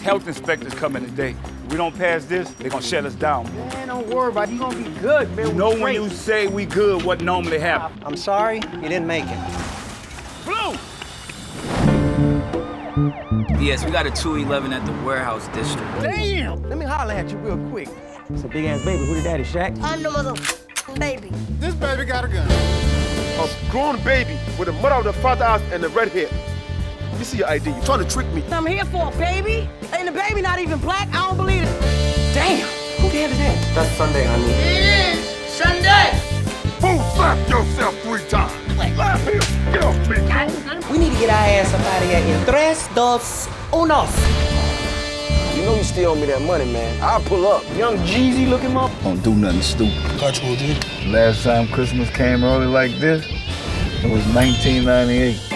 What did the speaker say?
health inspectors coming today. If we don't pass this, they're gonna shut us down. Man, don't worry about it. You gonna be good, man. You know when you say we good, what normally happens? I'm sorry, you didn't make it. Blue! Yes, we got a 211 at the warehouse district. Damn! Let me holler at you real quick. It's a big-ass baby. Who the daddy, Shaq? I'm the mother baby. This baby got a gun. A grown baby with the mother of the father eyes and the red hair. You see your ID. You trying to trick me. I'm here for a baby, and the baby not even black. I don't believe it. Damn, who the hell is that? That's Sunday, honey. It is Sunday. Fool, slap yourself 3 times. Slap him. Get off me. We need to get our ass up out of here in 3, 2, 1. You know you still owe me that money, man. I'll pull up. Young Jeezy looking up. Don't do nothing stupid. I told you. Last time Christmas came early like this, it was 1998.